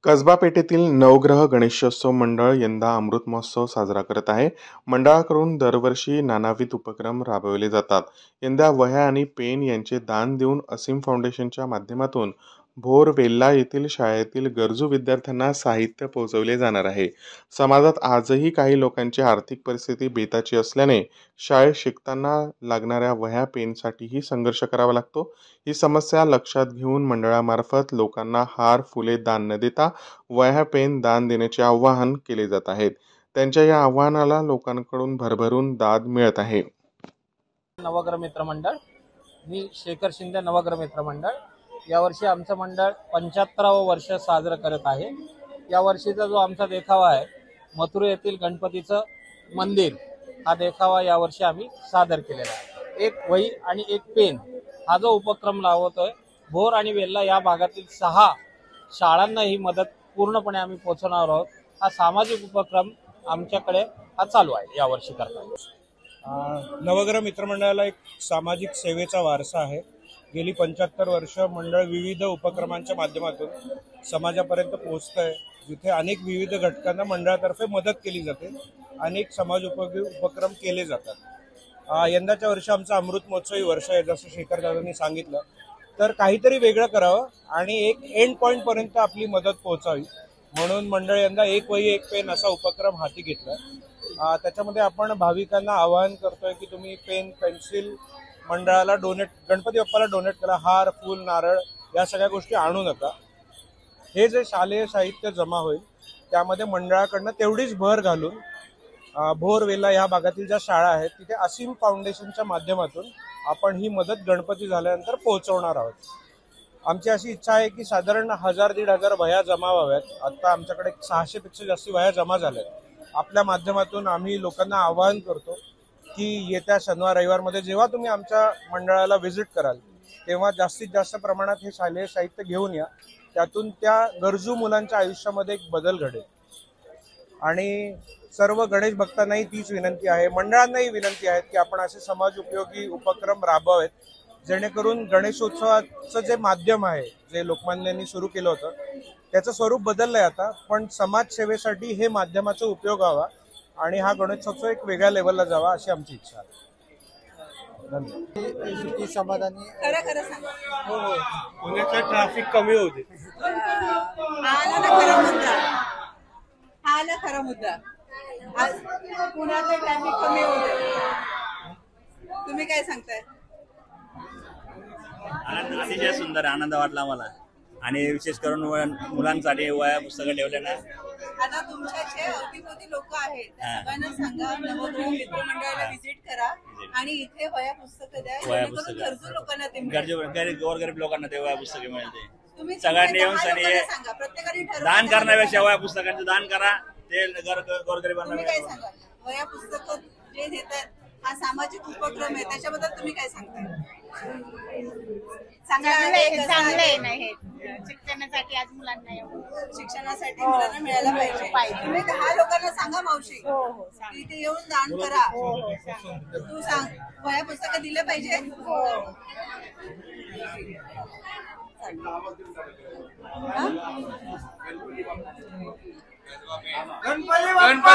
कसबा पेठेतील नवग्रह गणेशोत्सव मंडळ यंदा अमृत महोत्सव साजरा करत आहे. मंडळाकडून दरवर्षी नानाविध उपक्रम राबवले जातात. यंदा वह्या आणि पेन यांचे दान देऊन असीम फाउंडेशनच्या माध्यमातून भोर वेल्हा येथील शाळेतील गरजू विद्यार्थ्यांना साहित्य पोहोचवले जाणार आहे. समाजात आजही काही लोकांची आर्थिक परिस्थिती बेताची असल्याने शाळेत शिकताना लागणाऱ्या वह्या पेनसाठीही संघर्ष करावा लागतो. ही समस्या लक्षात घेऊन मंडळामार्फत लोकांना हार फुले दान न देता वह्या पेन दान देण्याचे आवाहन केले जात आहेत. त्यांच्या या आवाहनाला लोकांकडून भरभरून दाद मिळत आहे. नवग्रह मित्र मंडळ, मी शेखर शिंदे, नवग्रह मित्र मंडळ. यावर्षी आमचं मंडळ 75वं वर्ष साजरं करत आहे. या वर्षीचा जो आमचा देखावा आहे, मथुरा येथील गणपतीचं मंदिर, हा देखावा यावर्षी आम्ही सादर केलेला आहे. एक वही आणि एक पेन हा जो उपक्रम लावतोय, भोर आणि वेल्हा या भागातील 6 शाळांना ही मदत पूर्णपणे आम्ही पोहोचवणार आहोत. हा सामाजिक उपक्रम आमच्याकडे हा चालू आहे यावर्षी करता. नवग्रह मित्रमंडळाला एक सामाजिक सेवेचा वारसा आहे. गेली 75 वर्ष मंडळ विविध उपक्रमांच्या माध्यमातून समाजापर्यंत पोहोचत आहे, जिथे अनेक विविध घटकांना मंडळातर्फे मदत केली जाते, अनेक समाज उपयोगी उपक्रम केले जातात. यंदाच्या वर्षी आमचा अमृत महोत्सवी वर्ष आहे, जसं शेखर दादांनी सांगितलं. तर काहीतरी वेगळं करावं आणि एक एंड पॉईंट पर्यंत आपली मदत पोहोचावी म्हणून मंडळ यंदा एक वही एक पेन असा उपक्रम हाती घेतला. त्याच्यामध्ये आपण भाविकांना आवाहन करतोय की तुम्ही पेन पेन्सिल मंडळाला डोनेट, गणपती बाप्पाला डोनेट करा. हार फूल नारळ या सगळ्या गोष्टी आणू नका. हे जे शालेय साहित्य जमा होईल त्यामध्ये मंडळाकडनं तेवढीच भर घालून भोर वेल्हा या भागातील ज्या शाळा आहेत तिथे असीम फाउंडेशनच्या माध्यमातून आपण ही मदत गणपती झाल्यानंतर पोहोचवणार आहोत. आमची अशी इच्छा आहे की साधारण 1000-1500 वह्या जमा व्हाव्यात. आता आमच्याकडे 600 पेक्षा जास्त वह्या जमा झाल्यात. आपल्या माध्यमातून आम्ही लोकांना आवाहन करतो की येत्या शनिवार रविवारमध्ये जेव्हा तुम्ही आमच्या मंडळाला व्हिजिट कराल तेव्हा जास्तीत जास्त प्रमाणात हे शालेय साहित्य घेऊन या. त्यातून त्या गरजू मुलांच्या आयुष्यामध्ये एक बदल घडेल. आणि सर्व गणेश भक्तांनाही तीच विनंती आहे, मंडळांनाही विनंती आहे की आपण असे समाज उपयोगी उपक्रम राबवावेत, जेणेकरून गणेशोत्सवाचं जे माध्यम आहे, जे लोकमान्यांनी सुरू केलं होतं, त्याचं स्वरूप बदललंय आता. पण समाजसेवेसाठी हे माध्यमाचा उपयोग व्हावा आणि हा गणेशोत्सव एक वेगळ्या लेवलला जावा अशी आमची इच्छा आहे. सुखी समाधानी हो हो, पुण्यातलं ट्रॅफिक कमी होते. हा खरा मुद्दा. आज पुण्यातलं ट्रॅफिक कमी होते. तुम्ही काय सांगताय? अतिशय सुंदर आनंद वाटला मला. आणि विशेष करून मुलांसाठी वह्या पुस्तकं ठेवले ना. आता तुमच्या जे अवतीभोवती लोक आहेत सगळ्यांना सांगा, नवग्रह मित्र मंडळाला व्हिजिट करा आणि इथे वह्या पुस्तकं द्या. गरजू लोकांना ते गोरगरीब लोकांना ते वह्या पुस्तके मिळते. तुम्ही सगळ्यांनी येऊन सांगा, प्रत्येकाने दान करण्यापेक्षा वह्या पुस्तकांचं दान करा. ते गोरगरिबांना काय सांगा, वह्या पुस्तकं जे देतात हा सामाजिक उपक्रम आहे, त्याच्याबद्दल तुम्ही काय सांगताय? चांगलं नाही, शिक्षणासाठी आज मुलांना शिक्षणासाठी मुलांना मिळायला पाहिजे. तुम्ही 10 लोकांना सांगा मावशी की इथे येऊन दान करा. तू सांग, वह्या पुस्तकं दिले पाहिजे. गणपती बाप्पा